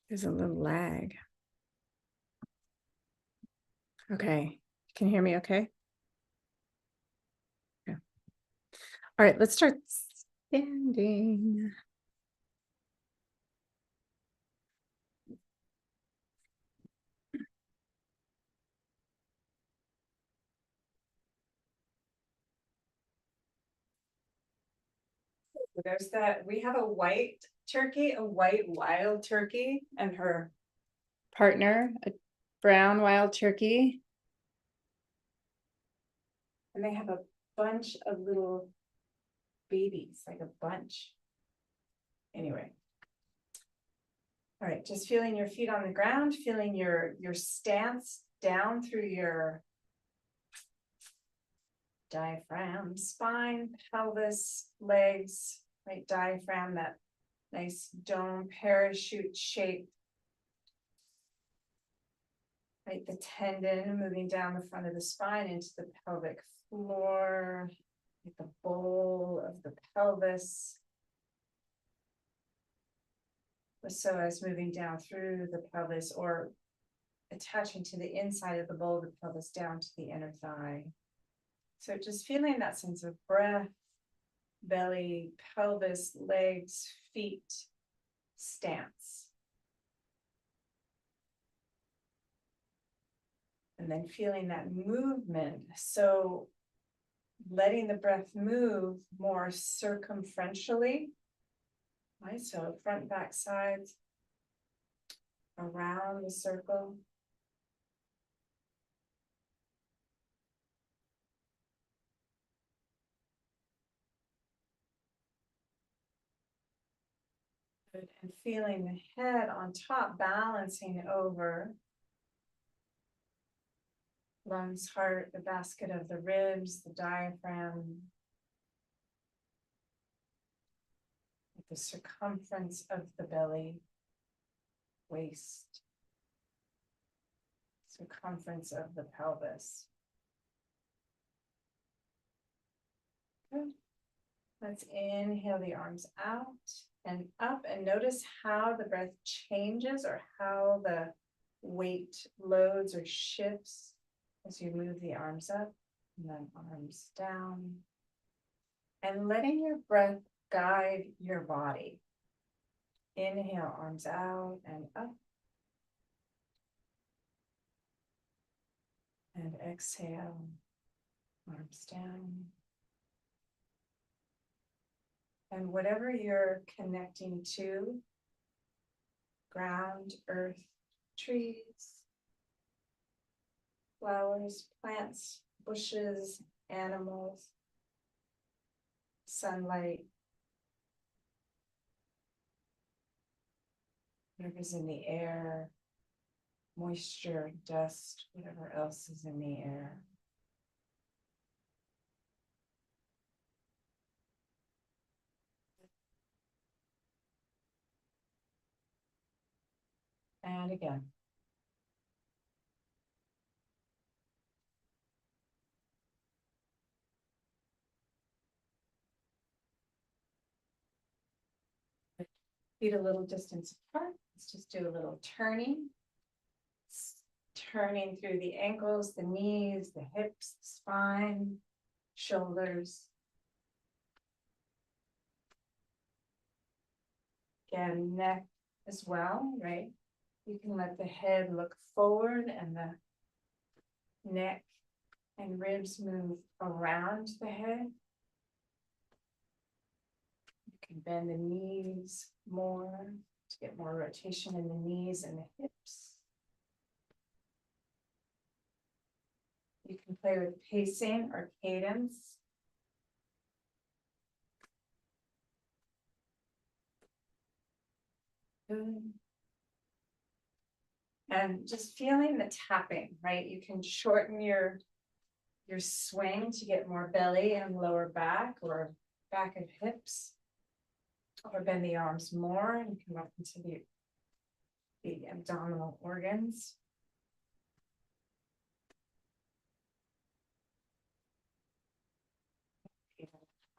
There's a little lag. Okay. Can you hear me okay? Yeah. All right, let's start standing. There's that, we have a white turkey, a white wild turkey, and her partner, a brown wild turkey. And they have a bunch of little babies, like a bunch. Anyway. All right, just feeling your feet on the ground, feeling your stance down through your diaphragm, spine, pelvis, legs, right? Diaphragm, that nice dome parachute shape. Right, the tendon moving down the front of the spine into the pelvic floor, like the bowl of the pelvis. The psoas moving down through the pelvis or attaching to the inside of the bowl of the pelvis down to the inner thigh. So just feeling that sense of breath, belly, pelvis, legs, feet, stance. And then feeling that movement. So letting the breath move more circumferentially. Right, so front, back, sides, around the circle. Good. And feeling the head on top, balancing over lungs, heart, the basket of the ribs, the diaphragm, the circumference of the belly, waist, circumference of the pelvis. Good. Let's inhale the arms out and up, and notice how the breath changes or how the weight loads or shifts as you move the arms up and then arms down. And letting your breath guide your body. Inhale, arms out and up. And exhale, arms down. And whatever you're connecting to, ground, earth, trees, flowers, plants, bushes, animals, sunlight, whatever's in the air, moisture, dust, whatever else is in the air. And again. Feet a little distance apart. Let's just do a little turning. Turning through the ankles, the knees, the hips, the spine, shoulders. Again, neck as well, right? You can let the head look forward and the neck and ribs move around the head. You can bend the knees more to get more rotation in the knees and the hips. You can play with pacing or cadence. Good. And just feeling the tapping, right? You can shorten your swing to get more belly and lower back or back of hips. Or bend the arms more and come up into the abdominal organs.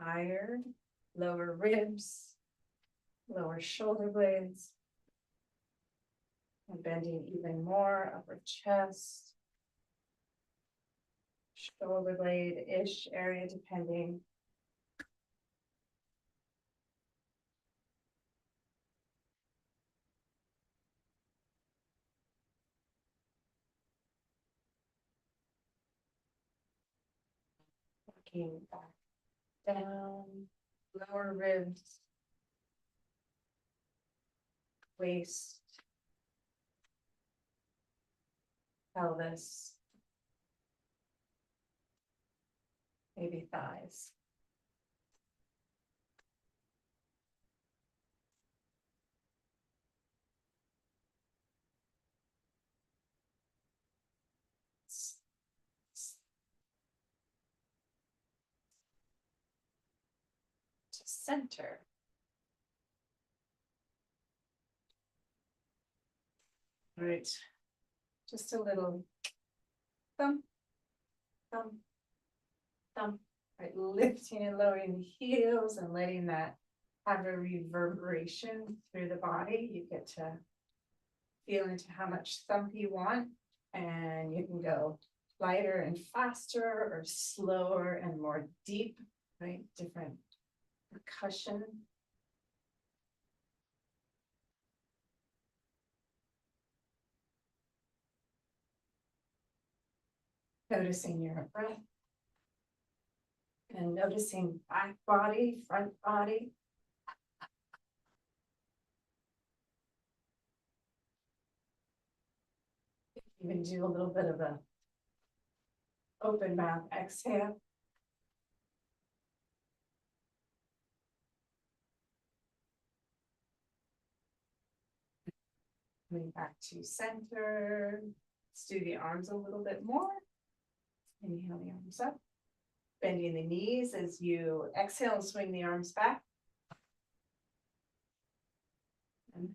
Higher, lower ribs, lower shoulder blades. And bending even more, upper chest, shoulder blade-ish area, depending. Working back down, lower ribs, waist, pelvis, maybe thighs. To center. All right, just a little thump, thump, thump, right, lifting and lowering the heels and letting that have a reverberation through the body. You get to feel into how much thump you want, and you can go lighter and faster or slower and more deep, right? Different percussion. Noticing your breath and noticing back body, front body. Even do a little bit of a open mouth exhale. Coming back to center. Let's do the arms a little bit more. Inhale the arms up. Bending the knees as you exhale and swing the arms back. And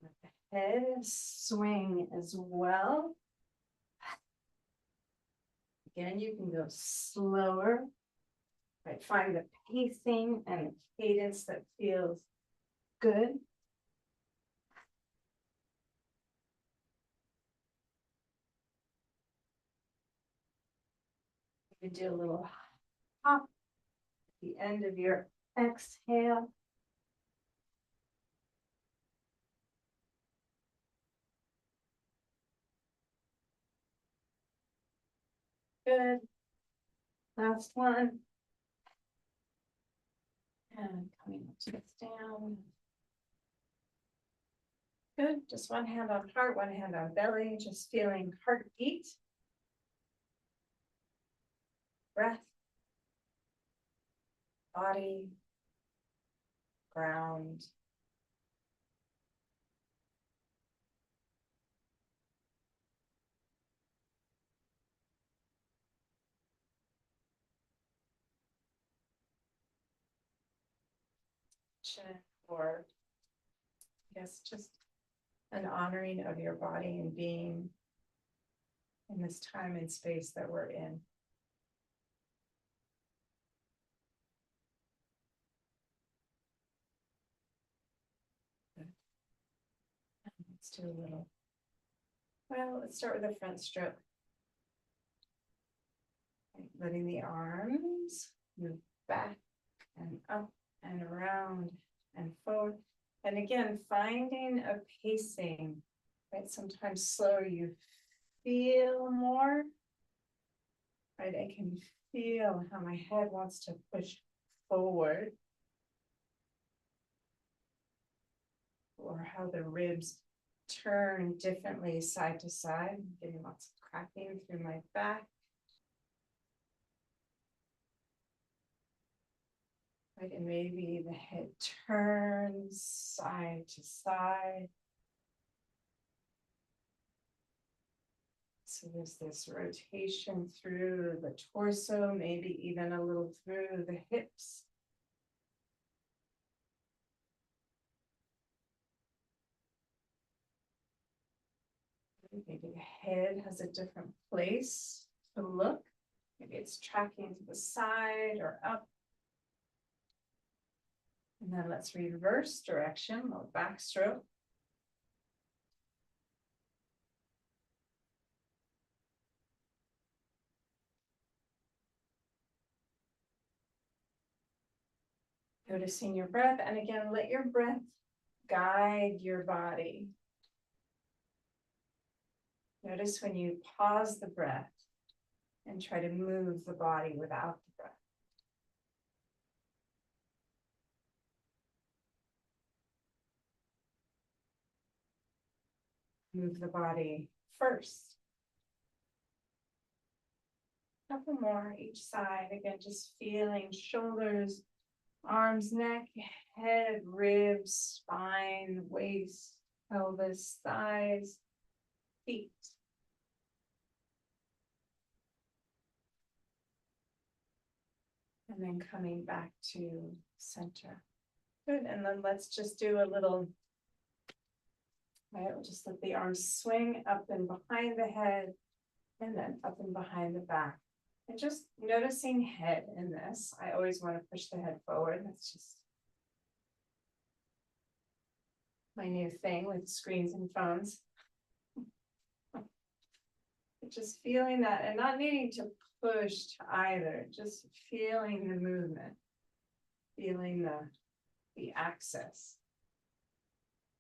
let the head swing as well. Again, you can go slower. Right, find the pacing and the cadence that feels good. You can do a little hop at the end of your exhale. Good. Last one. And coming up to this down. Good. Just one hand on heart, one hand on belly, just feeling heartbeat. Breath. Body. Ground. Or I guess just an honoring of your body and being in this time and space that we're in. Let's do a little. Well, let's start with the front stroke. Letting the arms move back and up and around and forward. And again, finding a pacing, right? Sometimes slower you feel more, right? I can feel how my head wants to push forward, or how the ribs turn differently side to side. I'm getting lots of cracking through my back. Right, and maybe the head turns side to side. So there's this rotation through the torso, maybe even a little through the hips. Maybe the head has a different place to look. Maybe it's tracking to the side or up. And then let's reverse direction, little backstroke. Noticing your breath, and again, let your breath guide your body. Notice when you pause the breath and try to move the body without the breath. Move the body first. Couple more each side. Again, just feeling shoulders, arms, neck, head, ribs, spine, waist, pelvis, thighs, feet. And then coming back to center. Good, and then let's just do a little, right, we'll just let the arms swing up and behind the head, and then up and behind the back. And just noticing head in this. I always want to push the head forward. That's just my new thing with screens and phones. Just feeling that and not needing to push either, just feeling the movement, feeling the access,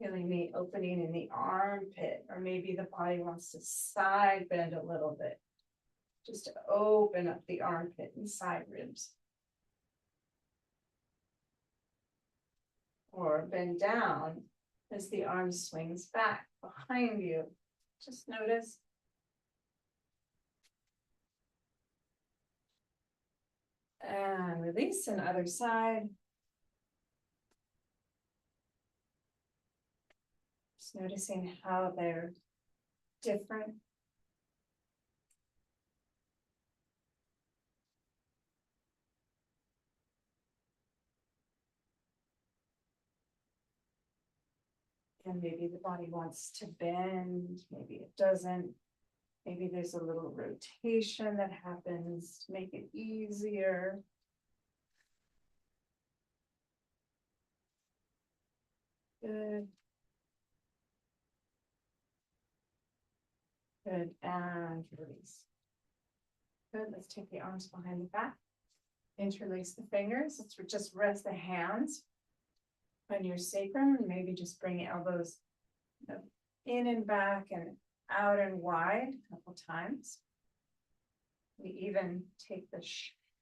feeling the opening in the armpit, or maybe the body wants to side bend a little bit, just to open up the armpit and side ribs. Or bend down as the arm swings back behind you. Just notice. And release on the other side. Just noticing how they're different. And maybe the body wants to bend, maybe it doesn't. Maybe there's a little rotation that happens to make it easier. Good. Good, and release. Good, let's take the arms behind the back. Interlace the fingers. Let's just rest the hands on your sacrum, and maybe just bring elbows in and back and out and wide a couple times. We even take the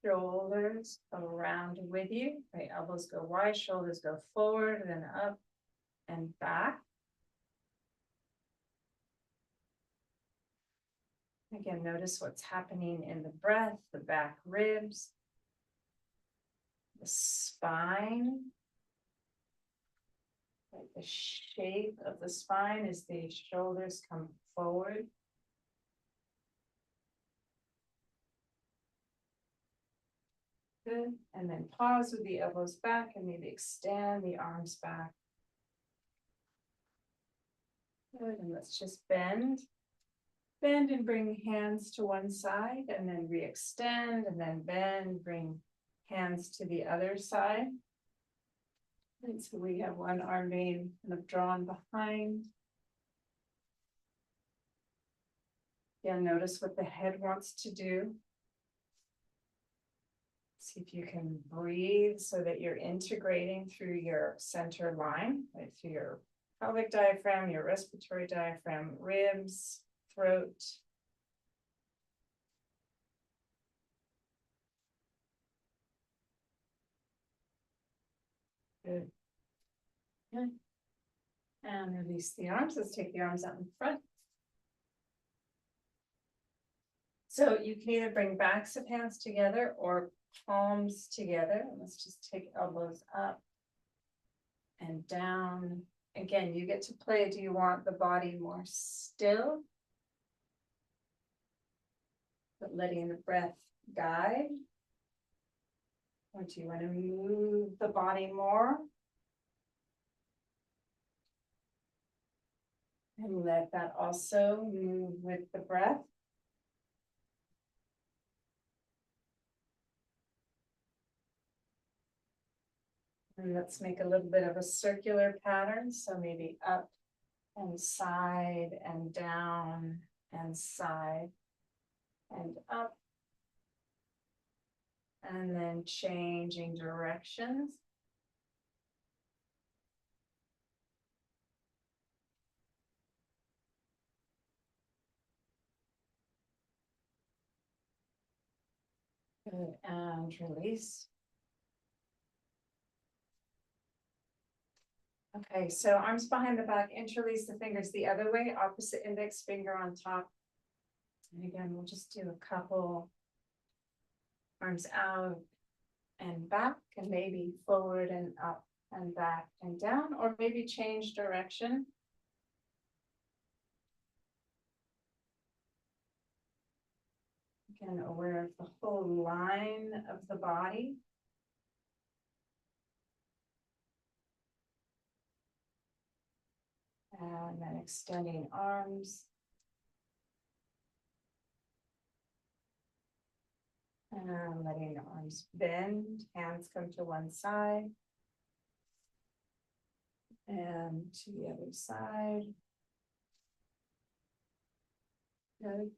shoulders around with you, right? Elbows go wide, shoulders go forward, then up and back. Again, notice what's happening in the breath, the back ribs, the spine. Right, the shape of the spine as the shoulders come forward. Good, and then pause with the elbows back and maybe extend the arms back. Good, and let's just bend. Bend and bring hands to one side, and then re-extend, and then bend, bring hands to the other side. And so we have one arm being kind of drawn behind. Again, notice what the head wants to do. See if you can breathe so that you're integrating through your center line, right, through your pelvic diaphragm, your respiratory diaphragm, ribs, throat. Good. Good. And release the arms. Let's take the arms out in front. So you can either bring backs of hands together or palms together. Let's just take elbows up and down. Again, you get to play. Do you want the body more still, but letting the breath guide? Or do you want to move the body more? And let that also move with the breath. And let's make a little bit of a circular pattern. So maybe up and side and down and side and up. And then changing directions. Good, and release. Okay, so arms behind the back, interlace the fingers the other way, opposite index finger on top. And again, we'll just do a couple arms out and back, and maybe forward and up and back and down, or maybe change direction. Again, aware of the whole line of the body. And then extending arms. And letting the arms bend, hands come to one side. And to the other side. Good.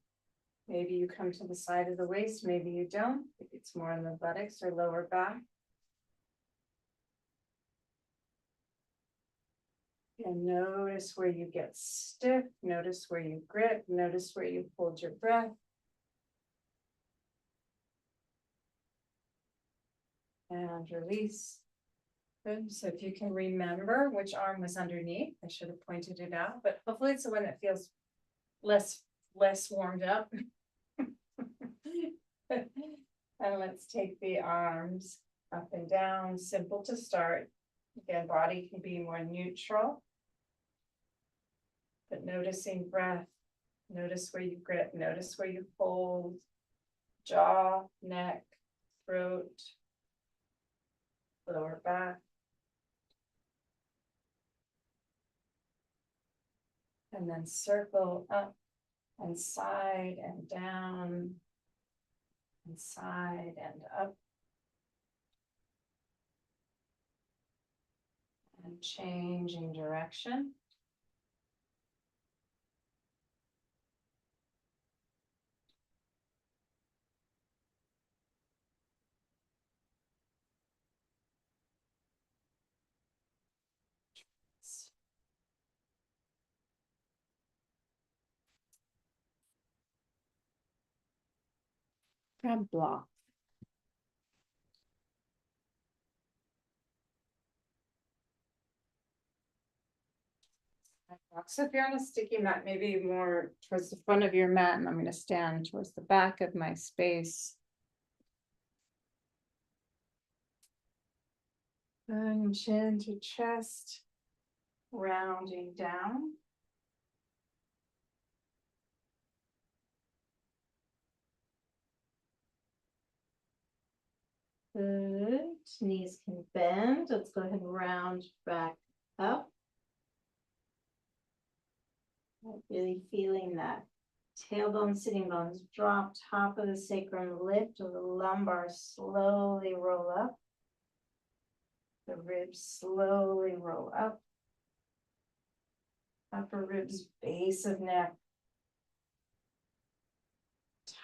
Maybe you come to the side of the waist, maybe you don't. If it's more in the buttocks or lower back. And notice where you get stiff, notice where you grip, notice where you hold your breath. And release. Good. So if you can remember which arm was underneath, I should have pointed it out, but hopefully it's the one that feels less warmed up. And let's take the arms up and down, simple to start. Again, body can be more neutral. But noticing breath, notice where you grip, notice where you hold, jaw, neck, throat, lower back. And then circle up and side and down and side and up. And changing direction. Grab block. So if you're on a sticky mat, maybe more towards the front of your mat, and I'm going to stand towards the back of my space. And chin to chest, rounding down. Good, knees can bend. Let's go ahead and round back up. Really feeling that tailbone, sitting bones drop, top of the sacrum lift, the lumbar slowly roll up. The ribs slowly roll up. Upper ribs, base of neck.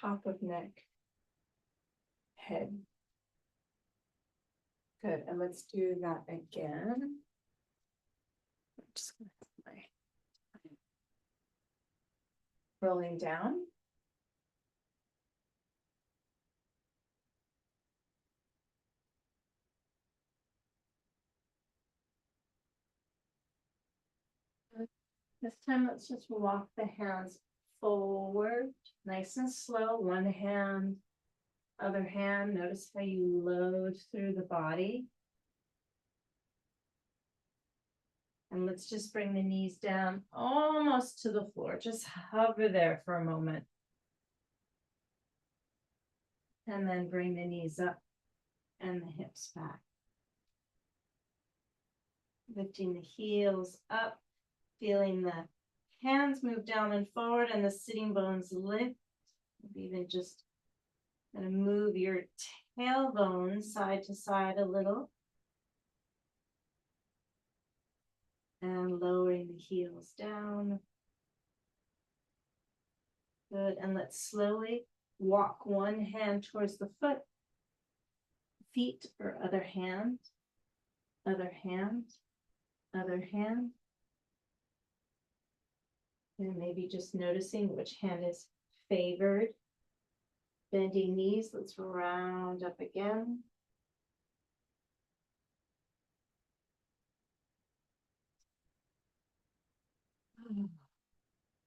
Top of neck. Head. Good, and let's do that again. I'm just gonna put my rolling down. This time, let's just walk the hands forward, nice and slow. One hand, other hand. Notice how you load through the body. And let's just bring the knees down almost to the floor. Just hover there for a moment. And then bring the knees up and the hips back. Lifting the heels up, feeling the hands move down and forward and the sitting bones lift. Even just gonna move your tailbone side to side a little. And lowering the heels down. Good, and let's slowly walk one hand towards the foot, feet or other hand, other hand, other hand. And maybe just noticing which hand is favored. Bending knees, let's round up again.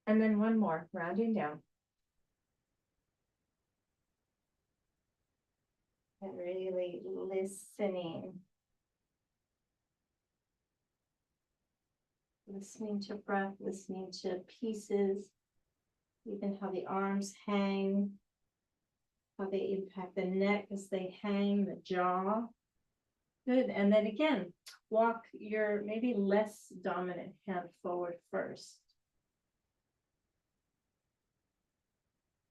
And then one more, rounding down. And really listening. Listening to breath, listening to pieces, even how the arms hang, how they impact the neck as they hang, the jaw. Good, and then again, walk your maybe less dominant hand forward first.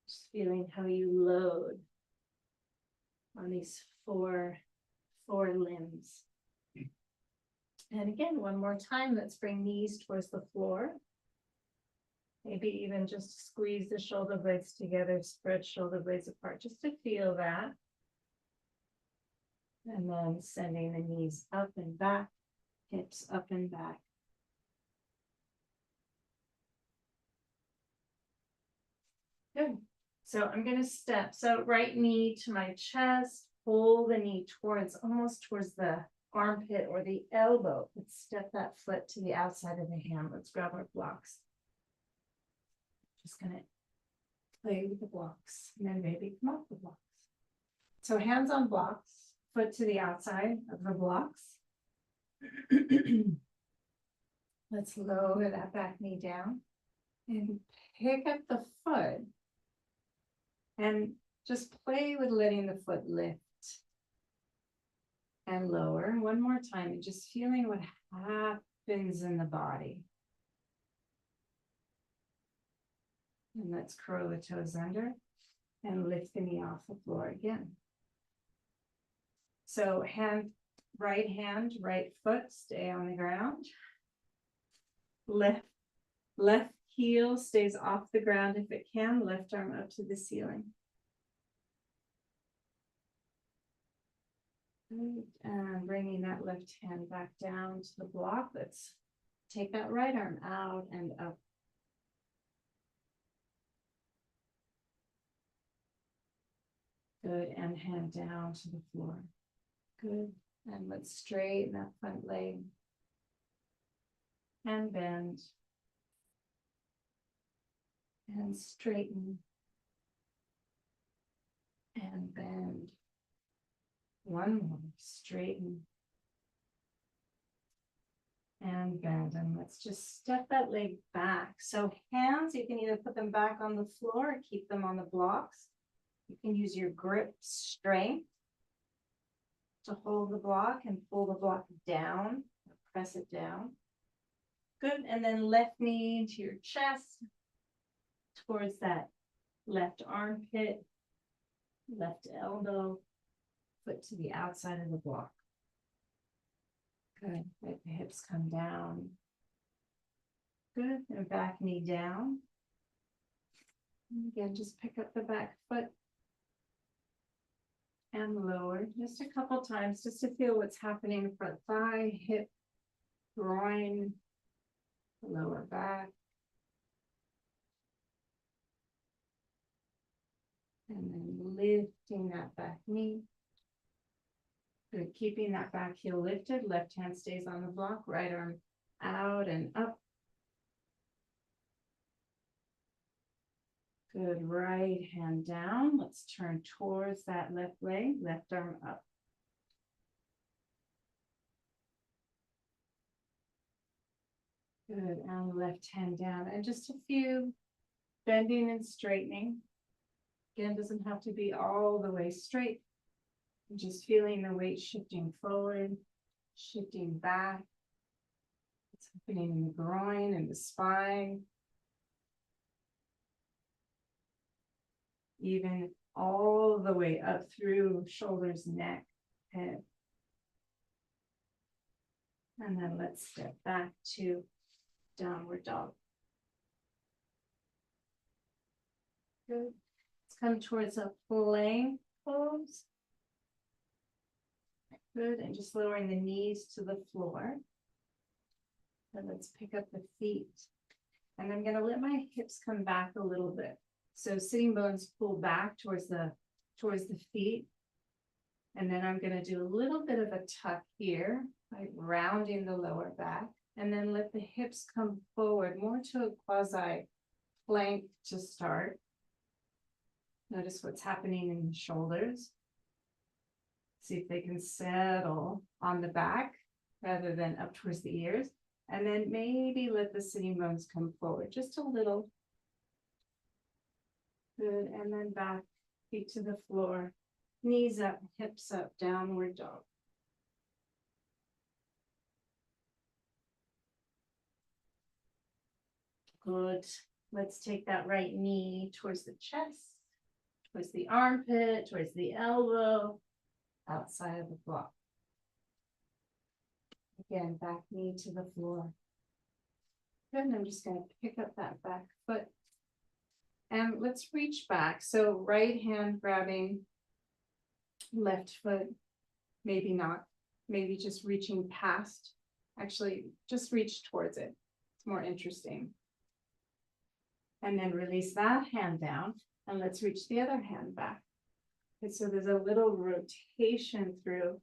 Just feeling how you load on these four limbs. And again, one more time, let's bring knees towards the floor. Maybe even just squeeze the shoulder blades together, spread shoulder blades apart, just to feel that. And then sending the knees up and back, hips up and back. Good. So I'm going to step. So right knee to my chest, pull the knee towards, almost towards the armpit or the elbow. Let's step that foot to the outside of the hand. Let's grab our blocks. Just going to play with the blocks and then maybe come off the blocks. So hands on blocks, foot to the outside of the blocks. Let's lower that back knee down and pick up the foot and just play with letting the foot lift and lower. One more time, and just feeling what happens in the body. And let's curl the toes under and lift the knee off the floor again. So right hand, right foot, stay on the ground. Left heel stays off the ground if it can. Left arm up to the ceiling. Good. And bringing that left hand back down to the block. Let's take that right arm out and up. Good. And hand down to the floor. Good. And let's straighten that front leg. And bend. And straighten. And bend. One more, straighten. And bend. And let's just step that leg back. So hands, you can either put them back on the floor or keep them on the blocks. You can use your grip strength to hold the block and pull the block down, press it down. Good. And then left knee to your chest, towards that left armpit, left elbow, foot to the outside of the block. Good. Let the hips come down. Good. And back knee down. And again, just pick up the back foot and lower just a couple times, just to feel what's happening in front thigh, hip, groin, lower back. And then lifting that back knee. Good. Keeping that back heel lifted. Left hand stays on the block. Right arm out and up. Good. Right hand down. Let's turn towards that left leg. Left arm up. Good. And left hand down. And just a few bending and straightening. Again, doesn't have to be all the way straight. Just feeling the weight shifting forward, shifting back. What's happening in the groin and the spine. Even all the way up through shoulders, neck, head. And then let's step back to downward dog. Good. Let's come towards a plank pose. Good. And just lowering the knees to the floor. And let's pick up the feet. And I'm going to let my hips come back a little bit. So sitting bones pull back towards the feet. And then I'm gonna do a little bit of a tuck here, like rounding the lower back, and then let the hips come forward more to a quasi plank to start. Notice what's happening in the shoulders. See if they can settle on the back rather than up towards the ears. And then maybe let the sitting bones come forward just a little. Good, and then back, feet to the floor, knees up, hips up, downward dog. Good. Let's take that right knee towards the chest, towards the armpit, towards the elbow, outside of the block. Again, back knee to the floor. Good, and I'm just going to pick up that back foot. And let's reach back. So right hand grabbing left foot, maybe not, maybe just reaching past. Actually, just reach towards it. It's more interesting. And then release that hand down and let's reach the other hand back. Okay, so there's a little rotation through,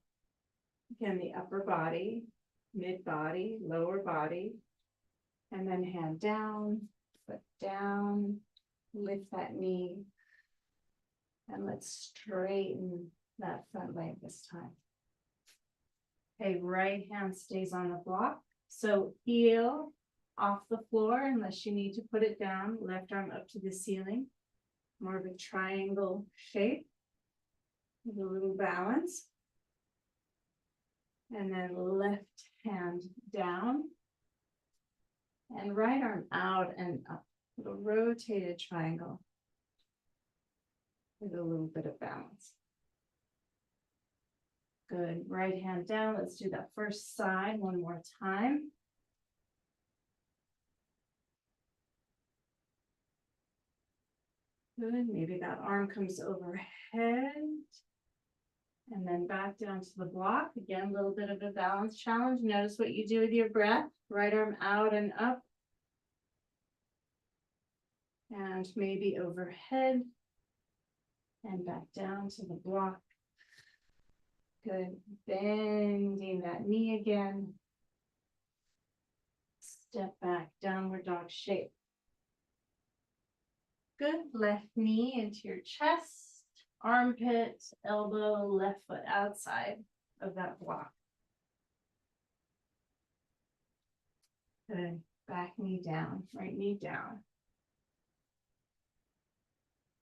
again, the upper body, mid body, lower body, and then hand down, foot down, lift that knee, and let's straighten that front leg this time. Okay, right hand stays on the block. So heel off the floor unless you need to put it down, left arm up to the ceiling, more of a triangle shape with a little balance. And then left hand down and right arm out and up, a rotated triangle with a little bit of balance. Good, right hand down. Let's do that first side one more time. Good, maybe that arm comes overhead and then back down to the block. Again, a little bit of a balance challenge. Notice what you do with your breath. Right arm out and up. And maybe overhead and back down to the block. Good, bending that knee again. Step back, downward dog shape. Good, left knee into your chest, armpit, elbow, left foot outside of that block. Good, back knee down, right knee down.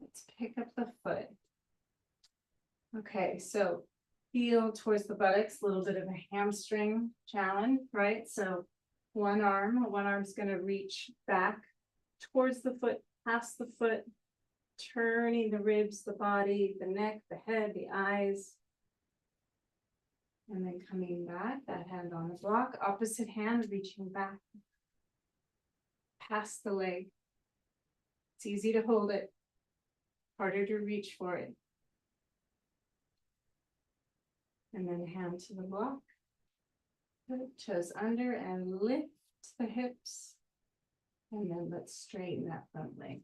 Let's pick up the foot. Okay, so heel towards the buttocks, a little bit of a hamstring challenge, right? So one arm's going to reach back towards the foot, past the foot, turning the ribs, the body, the neck, the head, the eyes. And then coming back, that hand on the block, opposite hand reaching back past the leg. It's easy to hold it, harder to reach for it. And then hand to the block. Put toes under and lift the hips. And then let's straighten that front leg.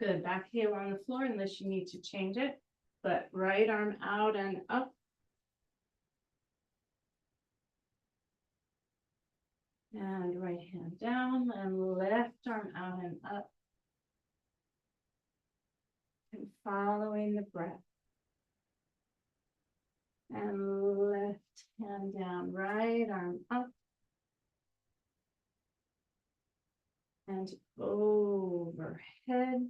Good, back heel on the floor unless you need to change it. But right arm out and up. And right hand down and left arm out and up. And following the breath. And left hand down, right arm up. And overhead.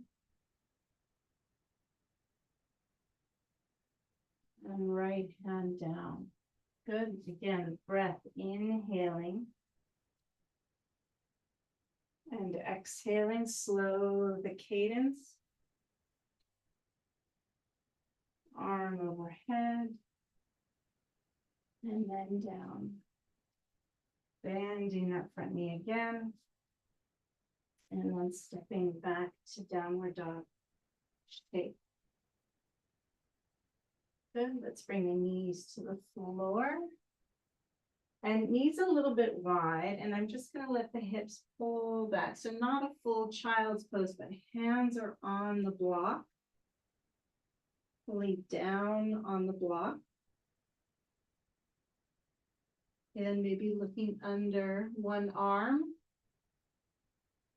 And right hand down. Good. Again, breath inhaling. And exhaling, slow the cadence. Arm overhead. And then down. Bending that front knee again. And then stepping back to downward dog shape. Good. Let's bring the knees to the floor. And knees a little bit wide, and I'm just gonna let the hips pull back. So not a full child's pose, but hands are on the block. Pulling down on the block. And maybe looking under one arm.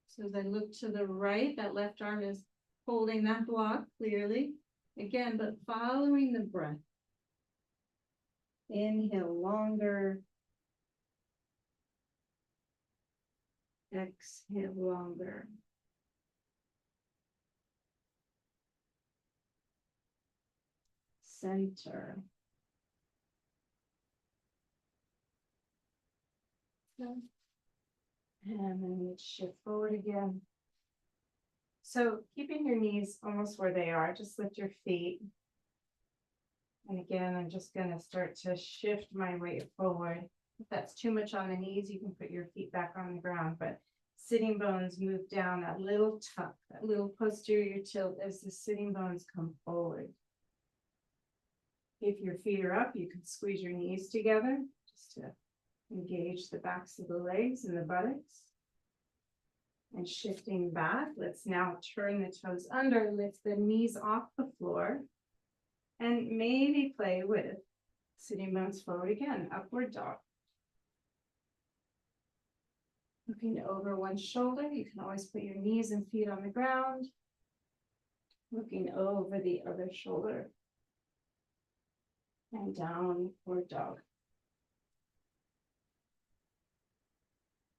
So as I look to the right, that left arm is holding that block clearly. Again, but following the breath. Inhale longer. Exhale longer. Center. And then let's shift forward again. So keeping your knees almost where they are, just lift your feet. And again, I'm just going to start to shift my weight forward. If that's too much on the knees, you can put your feet back on the ground, but sitting bones move down, that little tuck, that little posterior tilt as the sitting bones come forward. If your feet are up, you can squeeze your knees together just to engage the backs of the legs and the buttocks. And shifting back, let's now turn the toes under, lift the knees off the floor, and maybe play with sitting bones forward again, upward dog. Looking over one shoulder, you can always put your knees and feet on the ground. Looking over the other shoulder. And downward dog.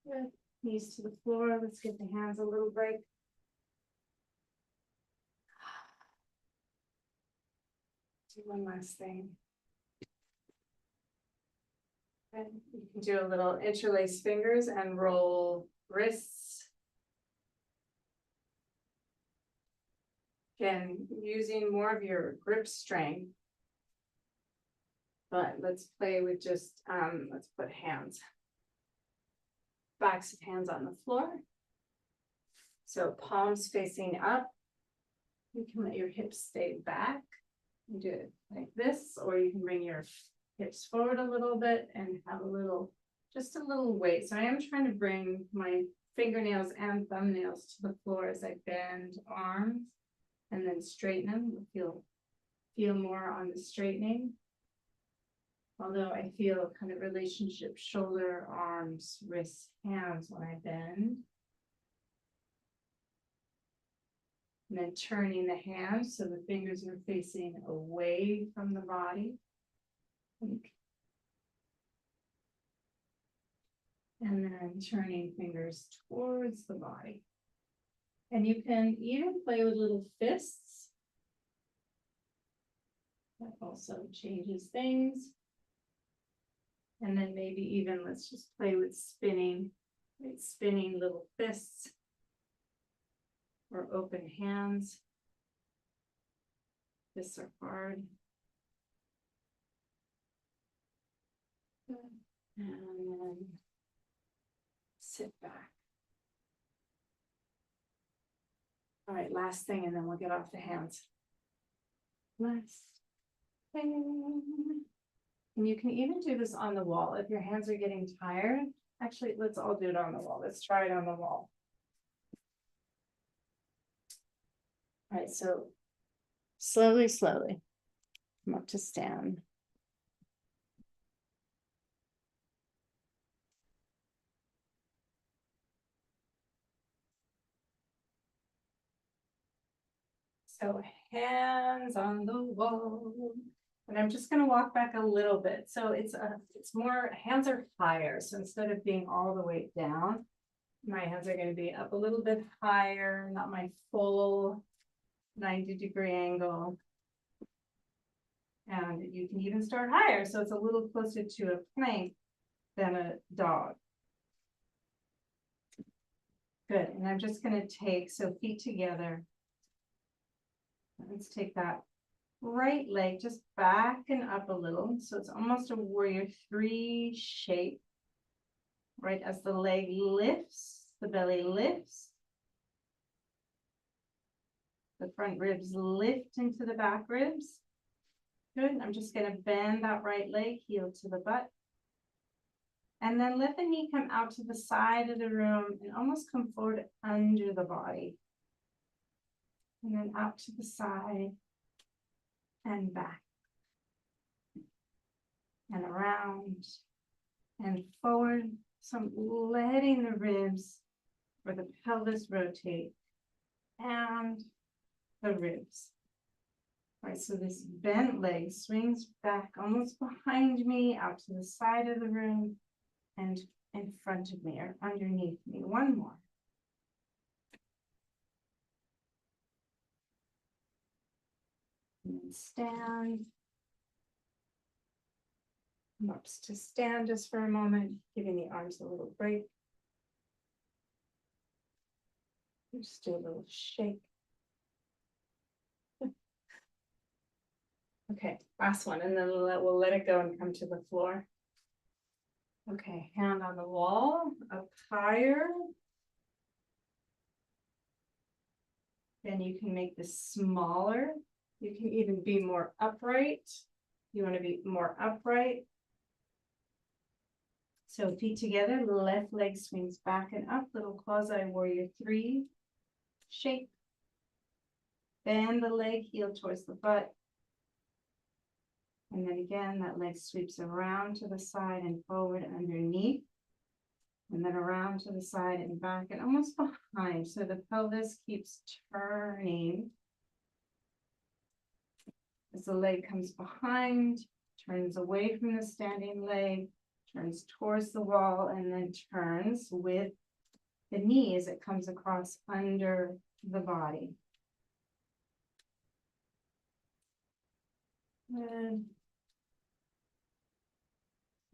Good. Knees to the floor. Let's give the hands a little break. Do one last thing. And you can do a little interlace fingers and roll wrists. Again, using more of your grip strength. But let's play with just, let's put hands. Backs of hands on the floor. So palms facing up. You can let your hips stay back. You do it like this, or you can bring your hips forward a little bit and have a little, just a little weight. So I am trying to bring my fingernails and thumbnails to the floor as I bend arms and then straighten them. You'll feel more on the straightening. Although I feel kind of relationship, shoulder, arms, wrists, hands when I bend. And then turning the hands so the fingers are facing away from the body. And then turning fingers towards the body. And you can even play with little fists. That also changes things. And then maybe even let's just play with spinning, right? Spinning little fists or open hands. Fists are hard. And then sit back. All right, last thing, and then we'll get off the hands. Last thing. And you can even do this on the wall if your hands are getting tired. Actually, let's all do it on the wall. Let's try it on the wall. All right, so slowly, slowly, come up to stand. So hands on the wall. And I'm just going to walk back a little bit. So it's more, hands are higher. So instead of being all the way down, my hands are going to be up a little bit higher, not my full 90-degree angle. And you can even start higher. So it's a little closer to a plank than a dog. Good. And I'm just going to take, so feet together. Let's take that right leg just back and up a little. So it's almost a warrior three shape. Right as the leg lifts, the belly lifts. The front ribs lift into the back ribs. Good. I'm just going to bend that right leg, heel to the butt. And then let the knee come out to the side of the room and almost come forward under the body. And then out to the side and back. And around and forward. So I'm letting the ribs or the pelvis rotate and the ribs. All right, so this bent leg swings back almost behind me, out to the side of the room, and in front of me or underneath me. One more. And then stand. Come up to stand just for a moment, giving the arms a little break. Just do a little shake. Okay, last one, and then we'll let it go and come to the floor. Okay, hand on the wall, up higher. Then you can make this smaller. You can even be more upright. You want to be more upright. So feet together, left leg swings back and up, little quasi warrior 3. Shake. Bend the leg, heel towards the butt. And then again, that leg sweeps around to the side and forward underneath. And then around to the side and back and almost behind. So the pelvis keeps turning. As the leg comes behind, turns away from the standing leg, turns towards the wall, and then turns with the knee as it comes across under the body. Good.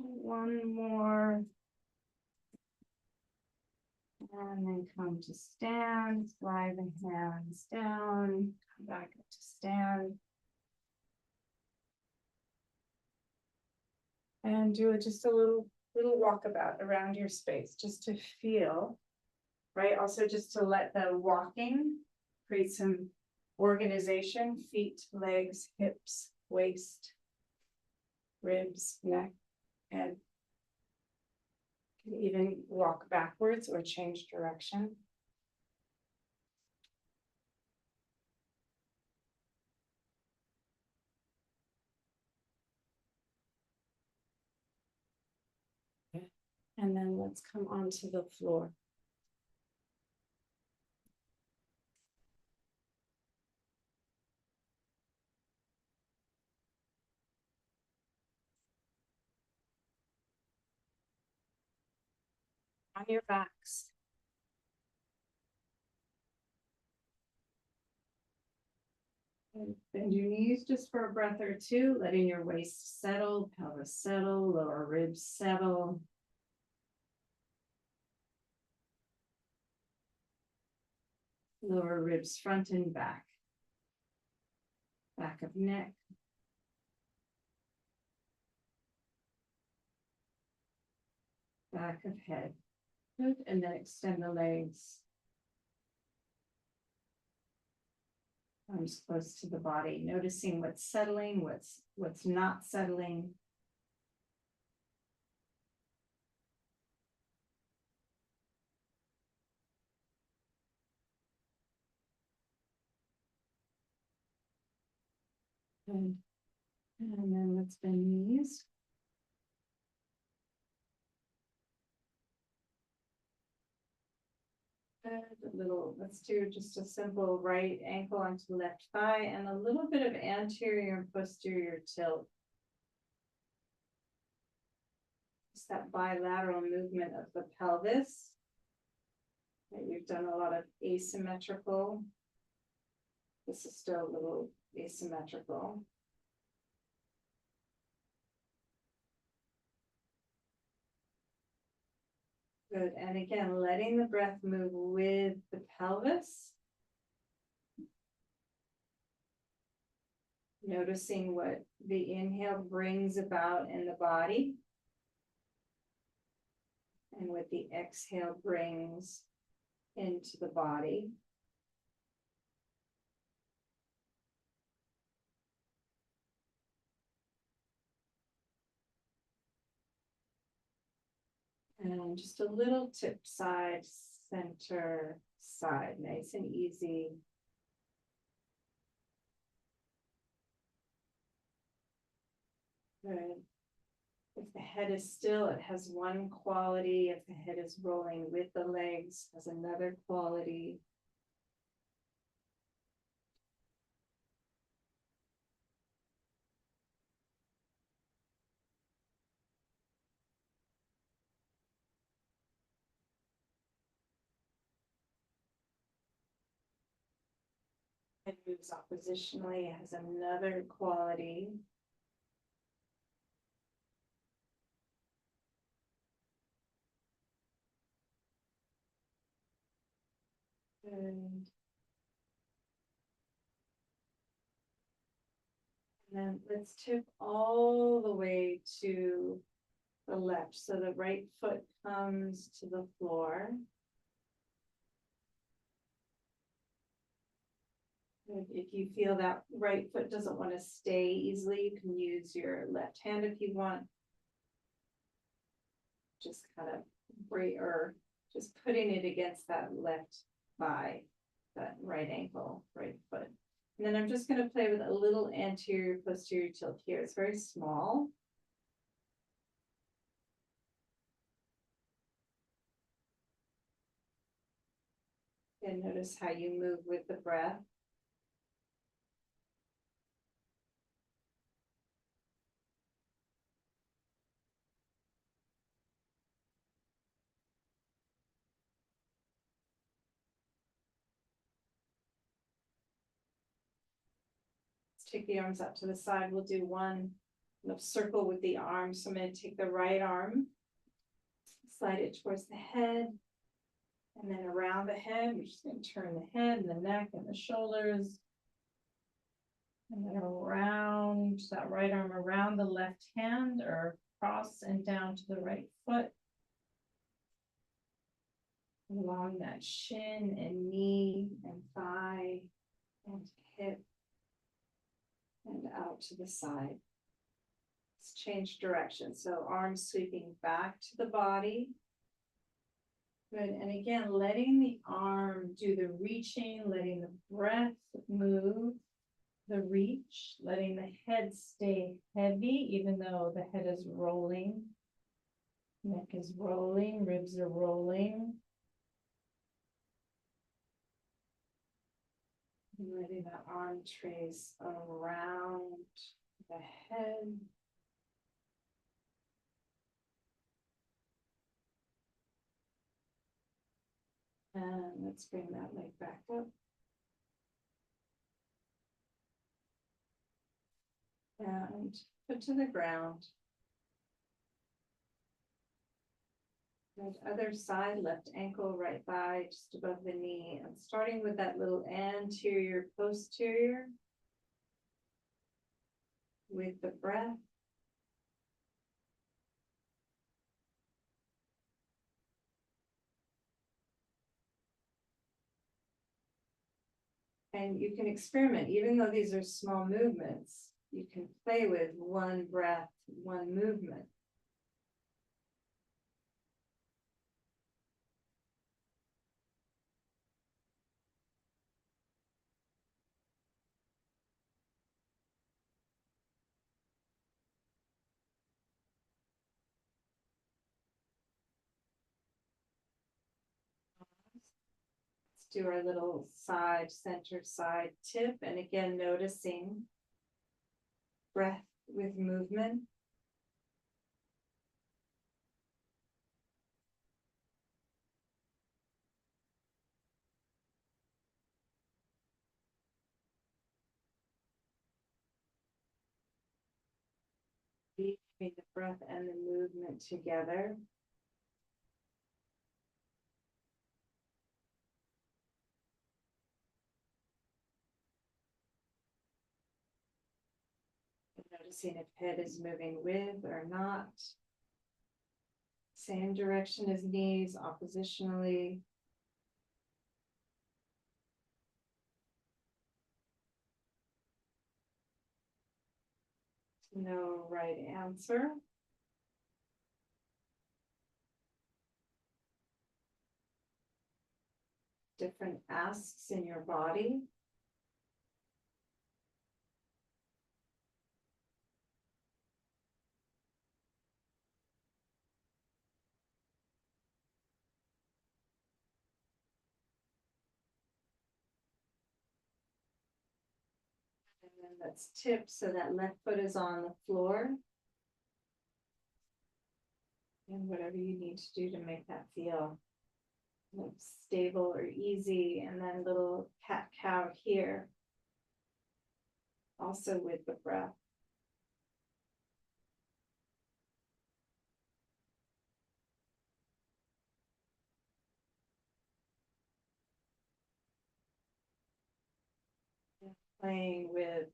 One more. And then come to stand, slide the hands down, come back up to stand. And do just a little walkabout around your space, just to feel, right? Also just to let the walking create some organization, feet, legs, hips, waist, ribs, neck, head. You can even walk backwards or change direction. And then let's come onto the floor. On your backs. And bend your knees just for a breath or two, letting your waist settle, pelvis settle, lower ribs settle. Lower ribs front and back. Back of neck. Back of head. Good. And then extend the legs. Arms close to the body, noticing what's settling, what's not settling. Good. And then let's bend knees. Let's do just a simple right ankle onto left thigh and a little bit of anterior and posterior tilt. Just that bilateral movement of the pelvis. You've done a lot of asymmetrical. This is still a little asymmetrical. Good, and again, letting the breath move with the pelvis. Noticing what the inhale brings about in the body. And what the exhale brings into the body. And just a little tip side, center, side, nice and easy. Good. If the head is still, it has one quality. If the head is rolling with the legs, has another quality. It moves oppositionally, it has another quality. And then let's tip all the way to the left. So the right foot comes to the floor. If you feel that right foot doesn't want to stay easily, you can use your left hand if you want. Just kind of break or just putting it against that left thigh, that right ankle, right foot. And then I'm just going to play with a little anterior posterior tilt here. It's very small. And notice how you move with the breath. Let's take the arms out to the side. We'll do one circle with the arms. So I'm going to take the right arm, slide it towards the head, and then around the head. We're just going to turn the head and the neck and the shoulders. And then around that right arm around the left hand or across and down to the right foot. Along that shin and knee and thigh and hip and out to the side. Let's change direction. So arms sweeping back to the body. Good. And again, letting the arm do the reaching, letting the breath move the reach, letting the head stay heavy, even though the head is rolling. Neck is rolling, ribs are rolling. And letting that arm trace around the head. And let's bring that leg back up. And put to the ground. Right other side, left ankle, right thigh, just above the knee. And starting with that little anterior posterior. With the breath. And you can experiment, even though these are small movements, you can play with one breath, one movement. Let's do our little side, center, side tip. And again, noticing breath with movement. Keeping the breath and the movement together. And noticing if head is moving with or not. Same direction as knees, oppositionally. No right answer. different asks in your body. And then let's tip so that left foot is on the floor. And whatever you need to do to make that feel stable or easy. And then little cat cow here. Also with the breath. Playing with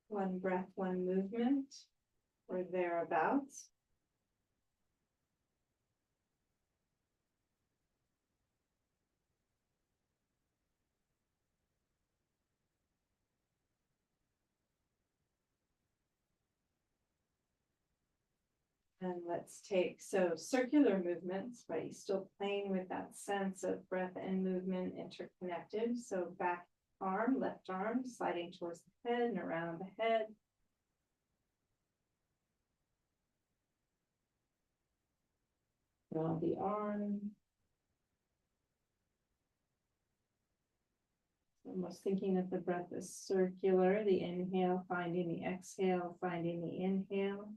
one breath, one movement, or thereabouts. And let's take, so circular movements, but you're still playing with that sense of breath and movement interconnected. So back arm, left arm, sliding towards the head and around the head. Draw the arm. Almost thinking of the breath as circular, the inhale, finding the exhale, finding the inhale.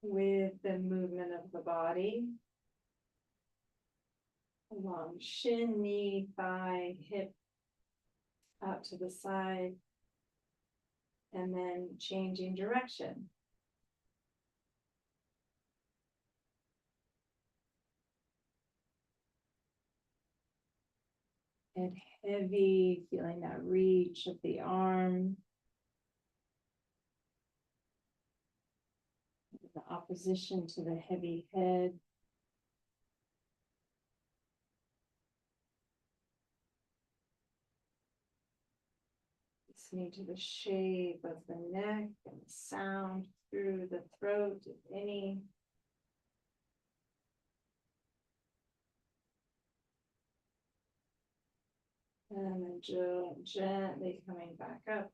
With the movement of the body. Along shin, knee, thigh, hip, out to the side. And then changing direction. And heavy, feeling that reach of the arm. The opposition to the heavy head. Listening to the shape of the neck and the sound through the throat, if any. And then gently coming back up.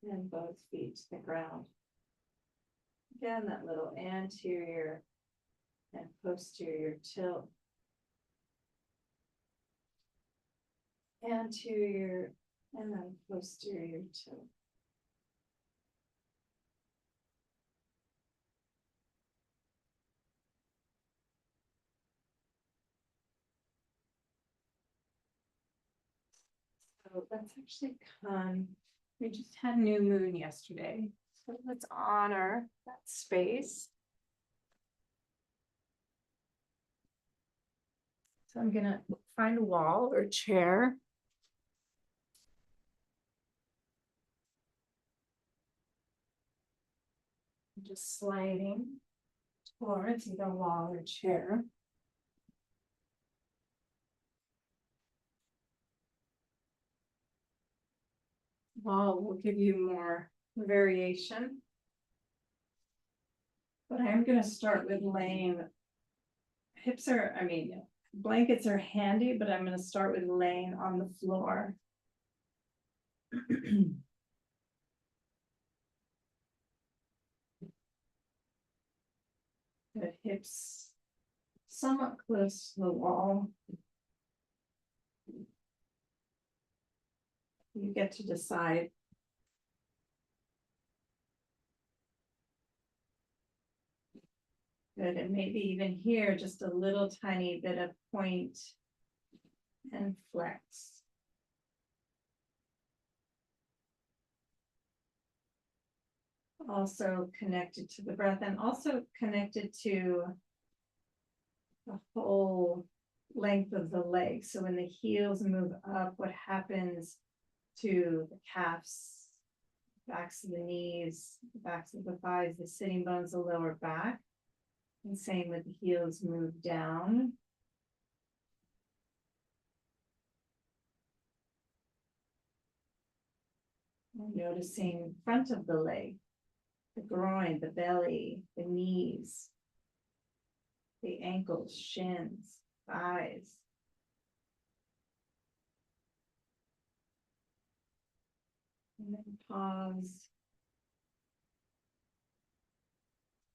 And both feet to the ground. Again, that little anterior and posterior tilt. Anterior and then posterior tilt. So let's actually we just had new moon yesterday. So let's honor that space. So I'm gonna find a wall or chair. Just sliding towards either wall or chair. Wall will give you more variation. But I'm going to start with laying, blankets are handy, but I'm going to start with laying on the floor. The hips somewhat close to the wall. You get to decide. Good, and maybe even here, just a little tiny bit of point and flex. Also connected to the breath and also connected to the whole length of the leg. So when the heels move up, what happens to the calves, backs of the knees, the backs of the thighs, the sitting bones, the lower back. And same with the heels move down. And noticing front of the leg. the groin, the belly, the knees, the ankles, shins, thighs. And then pause.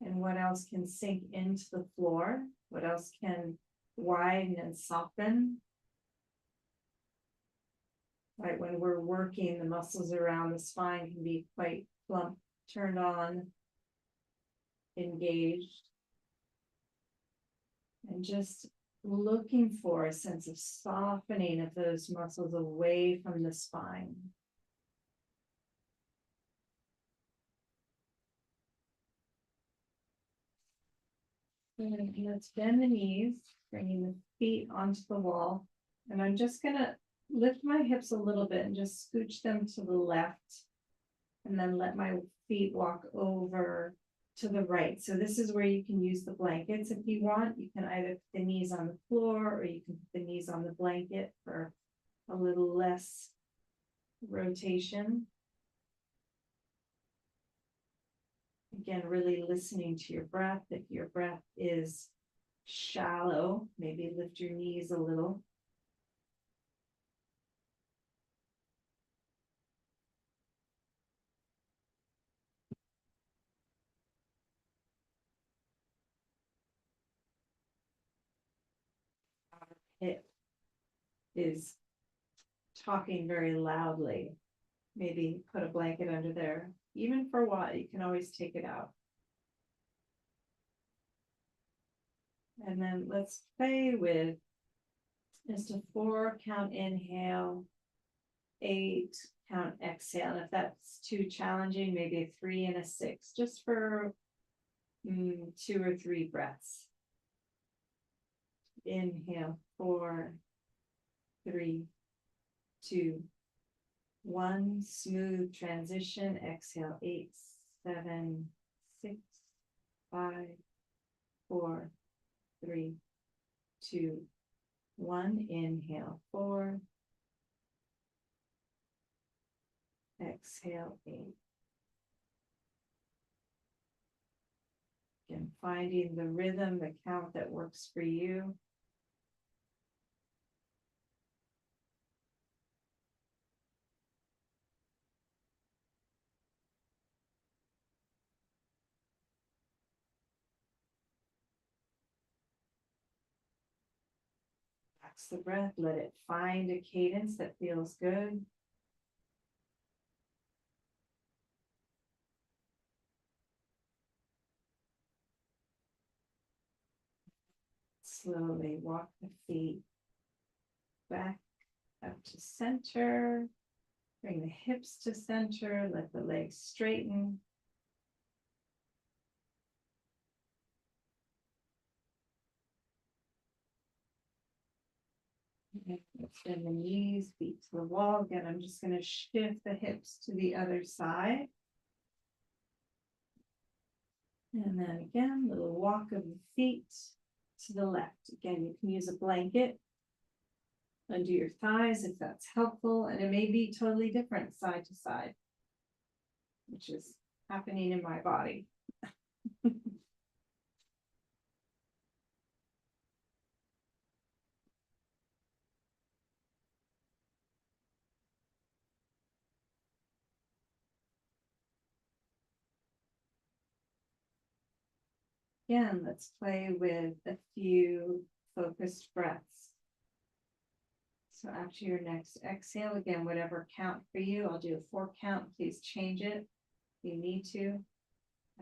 And what else can sink into the floor? What else can widen and soften? Right, when we're working, the muscles around the spine can be quite plump, turned on, engaged. And just looking for a sense of softening of those muscles away from the spine. And let's bend the knees, bringing the feet onto the wall. And I'm just gonna lift my hips a little bit and just scooch them to the left. And then let my feet walk over to the right. So this is where you can use the blankets if you want. You can either put the knees on the floor or you can put the knees on the blanket for a little less rotation. Again, really listening to your breath. If your breath is shallow, maybe lift your knees a little. Hip is talking very loudly. Maybe put a blanket under there. Even for a while, you can always take it out. And then let's play with just a 4 count inhale, 8 count exhale. And if that's too challenging, maybe a 3 and a 6, just for 2 or 3 breaths. Inhale, 4, 3, 2, 1. Smooth transition. Exhale, 8, 7, 6, 5, 4, 3, 2, 1. Inhale, 4. Exhale, 8. Again, finding the rhythm, the count that works for you. Relax the breath, let it find a cadence that feels good. Slowly walk the feet back up to center. Bring the hips to center, let the legs straighten. Extend the knees, feet to the wall. Again, I'm just going to shift the hips to the other side. And then again, little walk of the feet to the left. Again, you can use a blanket under your thighs if that's helpful. And it may be totally different side to side, which is happening in my body. Again, let's play with a few focused breaths. So after your next exhale, again, whatever count for you, I'll do a 4 count. Please change it if you need to.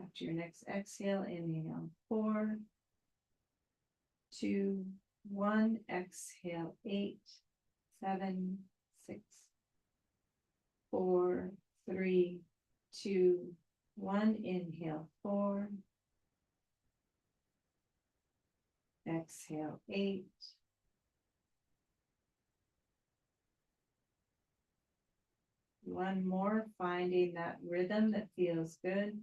After your next exhale, inhale, 4, 2, 1. Exhale, 8, 7, 6, 4, 3, 2, 1. Inhale, 4. Exhale, 8. One more, finding that rhythm that feels good.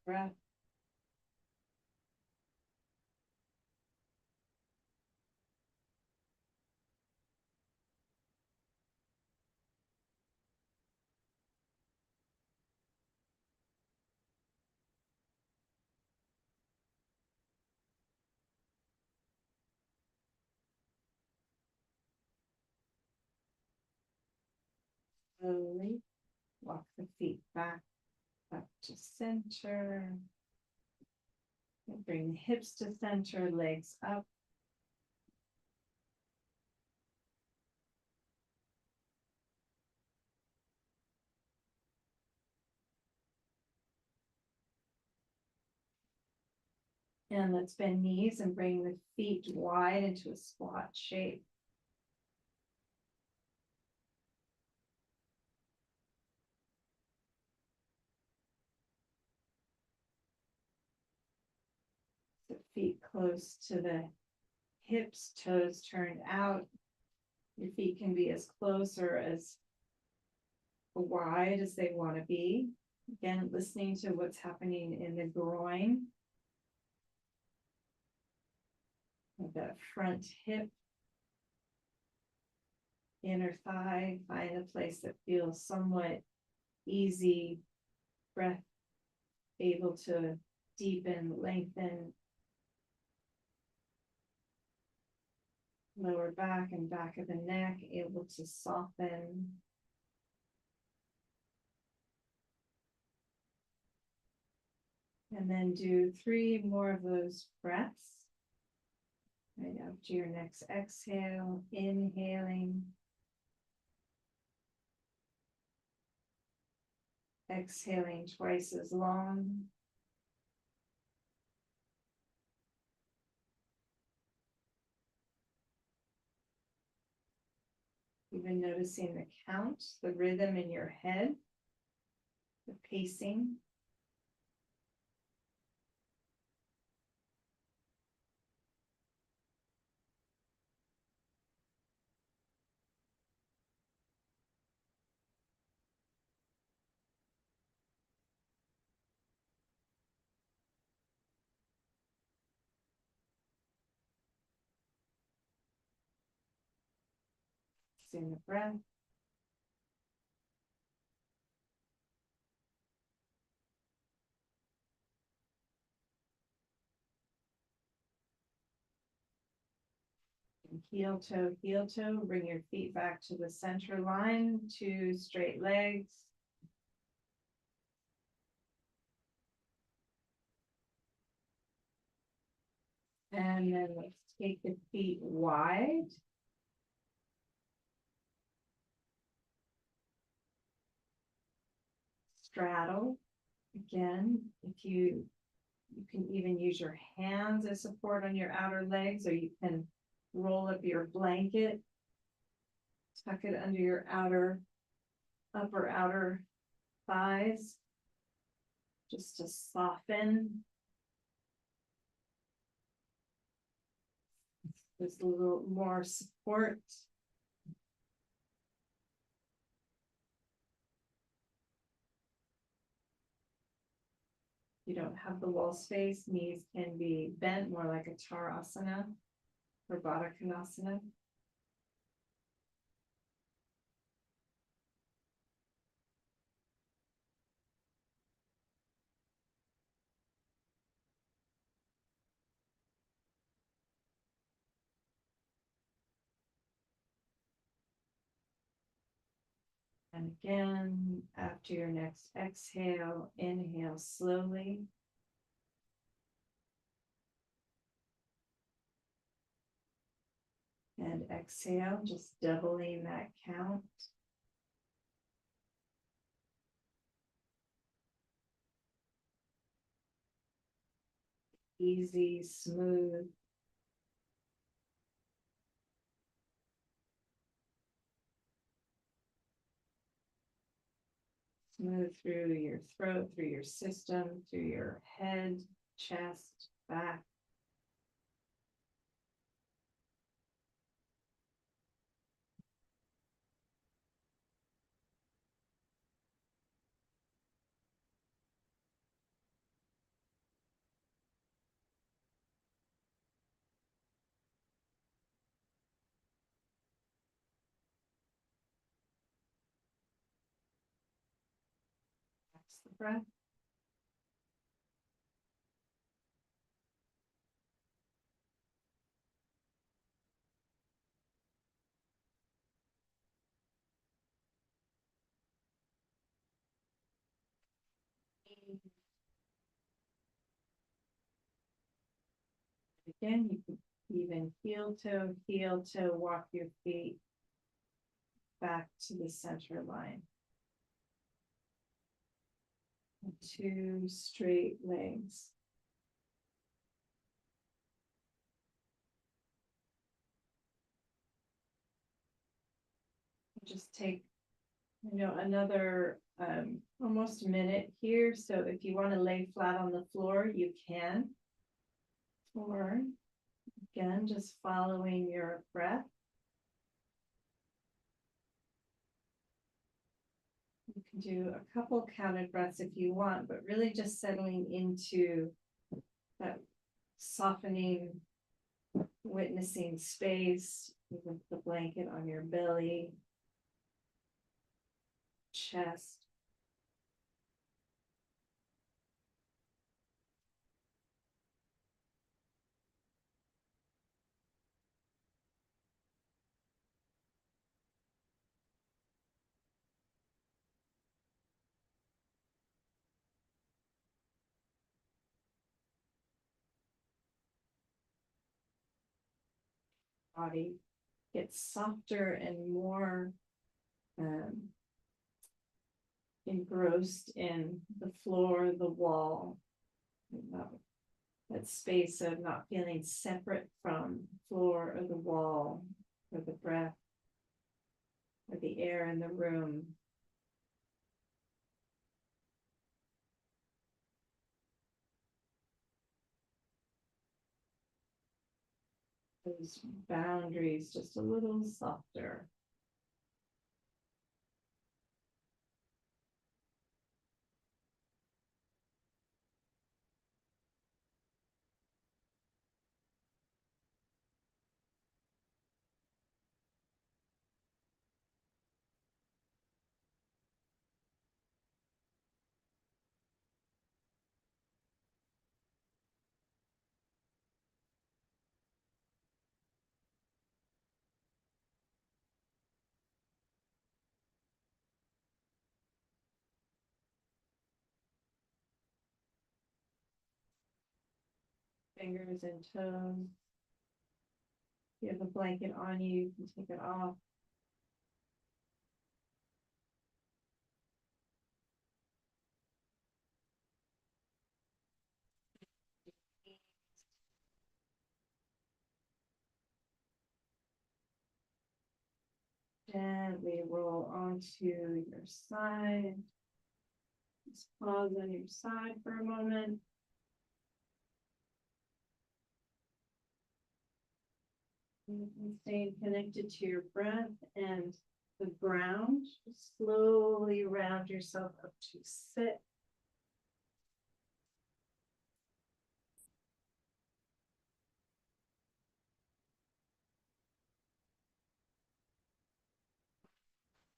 breath. Slowly walk the feet back up to center. And bring the hips to center, legs up. And let's bend knees and bring the feet wide into a squat shape. The feet close to the hips, toes turned out. Your feet can be as close or as wide as they want to be. Again, listening to what's happening in the groin. That front hip, inner thigh, find a place that feels somewhat easy, breath able to deepen, lengthen. Lower back and back of the neck, able to soften. And then do 3 more of those breaths. Right after your next exhale, inhaling. Exhaling twice as long. Even noticing the count, the rhythm in your head, the pacing. In the breath. And heel toe, bring your feet back to the center line, 2 straight legs. And then let's take the feet wide. Straddle. Again, if you can even use your hands as support on your outer legs, or you can roll up your blanket, tuck it under your upper outer thighs, just to soften. There's a little more support. You don't have the wall space, knees can be bent more like a Charasana or Baddha Konasana. And again, after your next exhale, inhale slowly. And exhale, just doubling that count. Easy, smooth. Smooth through your throat, through your system, through your head, chest, back. the breath. Again, you can even heel toe, walk your feet back to the center line. And 2 straight legs. Just take, another almost a minute here. So if you want to lay flat on the floor, you can. Or again, just following your breath. You can do a couple counted breaths if you want, but really just settling into that softening, witnessing space with the blanket on your belly, chest. Body gets softer and more engrossed in the floor, the wall, that space of not feeling separate from the floor or the wall or the breath or the air in the room. Those boundaries just a little softer. Fingers and toes. If you have a blanket on you, you can take it off. Gently roll onto your side. Just pause on your side for a moment. And staying connected to your breath and the ground. Just slowly round yourself up to sit.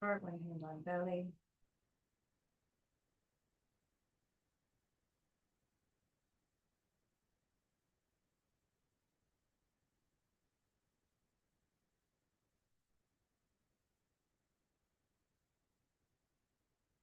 Heart, one hand on belly.